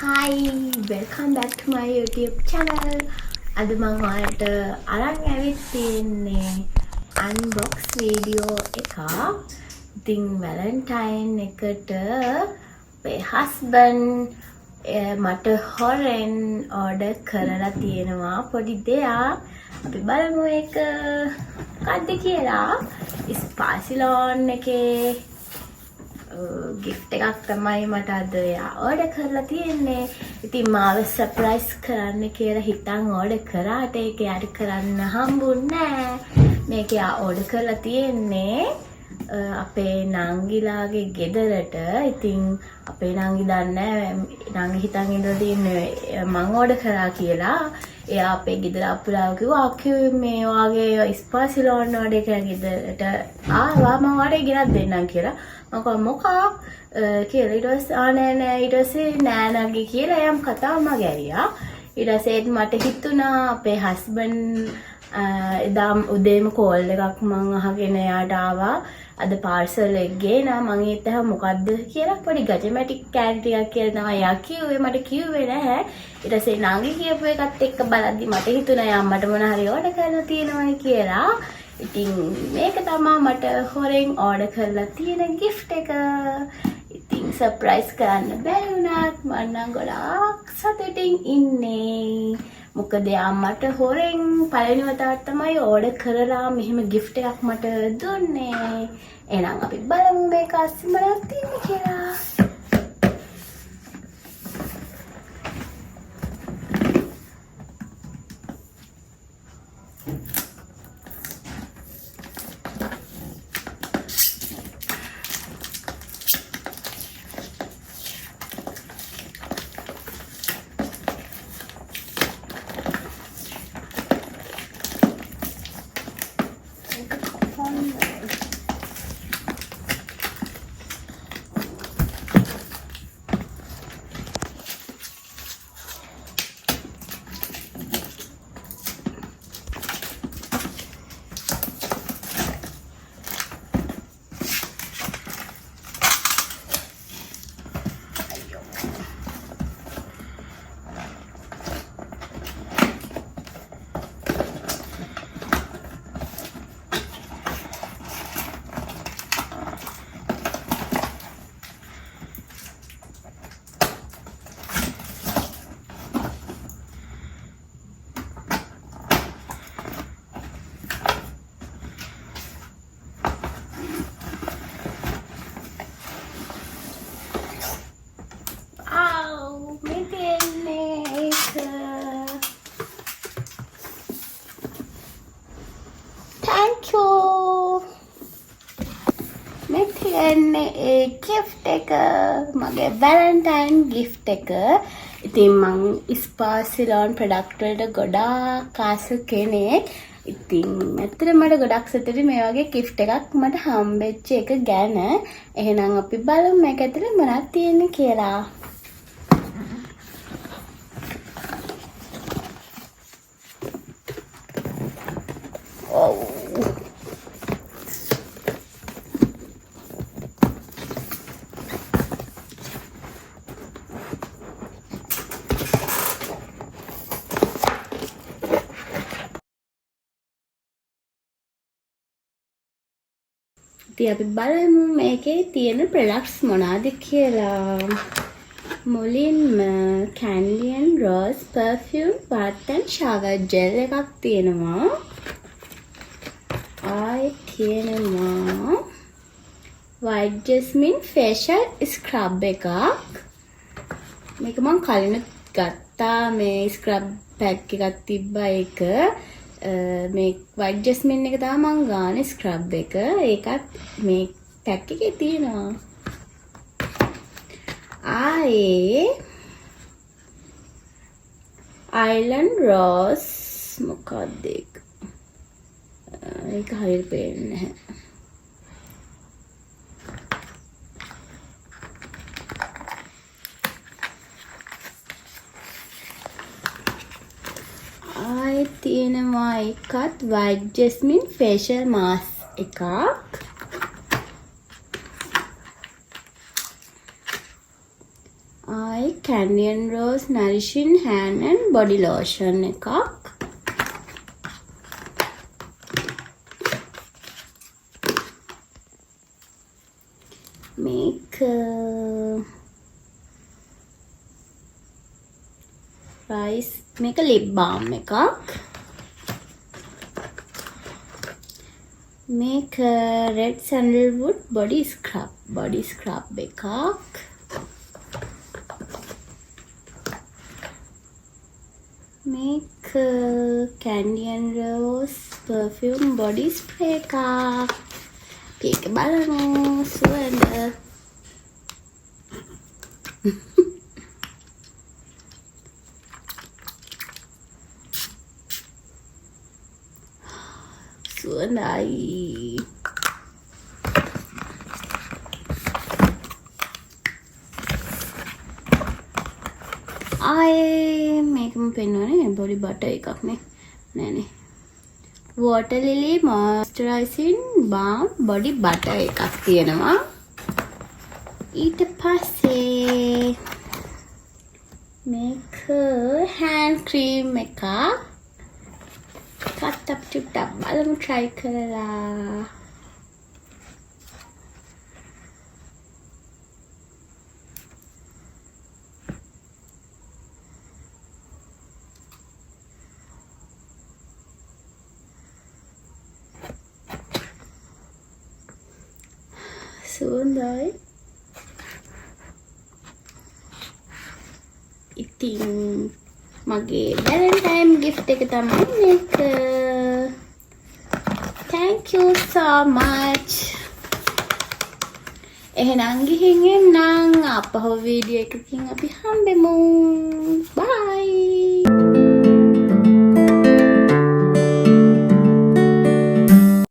Hi, welcome back to my YouTube channel. අද මම ඔයාලට අරන් ඇවිත් තියෙන්නේ unbox video එකක්. ඉතින් වැලන්ටයින් එකට අපේ husband මට හොරෙන් order කරලා තියෙනවා පොඩි දෙයක්. අපි බලමු ඒක මොකක්ද කියලා. ස්පාසිලෝන් එකේ gift එකක් තමයි මට අද ඕඩර් කරලා තියෙන්නේ. ඉතින් මාව සර්ප්‍රයිස් කරන්න කියලා හිතන් ඕඩර් කරාට ඒක යාට කරන්න හම්බුන්නේ නැහැ. මේක ඕඩර් කරලා තියෙන්නේ අපේ නංගිලාගේ ගෙදරට. ඉතින් අපේ නංගි දන්නේ නංගි හිතන් ඉඳලා තියන්නේ මං ඕඩර් කරා කියලා. එයා අපේ ගෙදර අප්පුලාව කිව්වා අක්කේ මේ වගේ ස්පාසිලෝන් ඕඩර් කරා ගෙදරට ආවා මම ඔයාලට ගෙනත් දෙන්නම් කියලා. මොකක් කියලා ඊට පස්සේ නෑ ඊට පස්සේ නෑ නගි කියලා එයාම කතාව මග ඇරියා. ඊට පස්සේ මට හිතුණා අපේ හස්බන්ඩ් එදා උදේම කෝල් එකක් මං අහගෙන එයාට ආවා අද පාර්සල් එක ගේනා මං හිතුවා මොකද්ද කියලා පොඩි ගජමැටික් කෑලි ටිකක් කියලා තමයි එයා කිව්වේ. මට කිව්වේ නැහැ. ඊට පස්සේ නංගි කියපු එකත් එක්ක බලද්දි මට හිතුණා එයා මට මොන හරි ඕඩර් කරලා තියෙනවයි කියලා. ඉතින් මේක තමයි මට හොරෙන් ඕඩර් කරලා තියෙන gift එක. ඉතින් සර්ප්‍රයිස් කරන්න බැරි වුණත් මම නම් ගොඩාක් සතුටින් ඉන්නේ. මොකද යා මට හොරෙන් පළවෙනි වතාවට තමයි ඕඩර් කරලා මෙහෙම gift එකක් මට දුන්නේ. එහෙනම් අපි බලමු මේක අස්සේ මොනවද තියෙන්නේ කියලා. මේ gift එක මගේ වැලන්ටයින් gift එක. ඉතින් මං ස්පාසිලෝන් ප්‍රොඩක්ට් වලට ගොඩාක් ආස කෙනෙක්. ඉතින් ඇත්තටම මට ගොඩක් සතුටුයි මේ වගේ gift එකක් මට හම්බෙච්ච එක ගැන. එහෙනම් අපි බලමු මේක ඇතුලේ මොනවද තියෙන්නේ කියලා. ඉතින් අපි බලමු මේකේ තියෙන ප්‍රොඩක්ට්ස් මොනවද කියලා. මුලින්ම Candy and Rose perfume bath and shower gel එකක් තියෙනවා. ආයි තියෙනවා White Jasmine facial scrub එකක්. මේක මම කලින් ගත්තා මේ scrub pack එකක් තිබ්බා ඒක. මේ white jasmine එක තමයි මං ගානේ ස්ක්‍රබ් එක. ඒකත් මේ පැක් එකේ තියෙනවා. ආයේ Island Rose මොකක්ද ඒක? ඒක හරියට පේන්නේ නැහැ. තියෙනවා එකත් white jasmine facial mask එකක්. ආයි Candy and Rose Nourishing Hand and Body Lotion එකක්. මේක rice මේක lip balm එකක්. මේක red sandalwood body scrub එකක්. මේක Candy and Rose perfume body spray එකක්. ඒක බලමු සුවඳ. සුවඳයි. ආයේ මේකම පෙන්වන්නේ බොඩි බටර් එකක් නේ. නෑනේ. water lily moisturizing balm body butter එකක් තියෙනවා. ඊට පස්සේ මේක hand cream එකක්. කට්ටප් ටිප්ටප් බලමු try කරලා. සුවඳයි. ඉතින් මගේ වැලන්ටයින් gift එක තමයි මේක. Thank you so much. එහෙනම් ගිහින් එන්නම්. අපහො වීඩියෝ එකකින් අපි හම්බෙමු.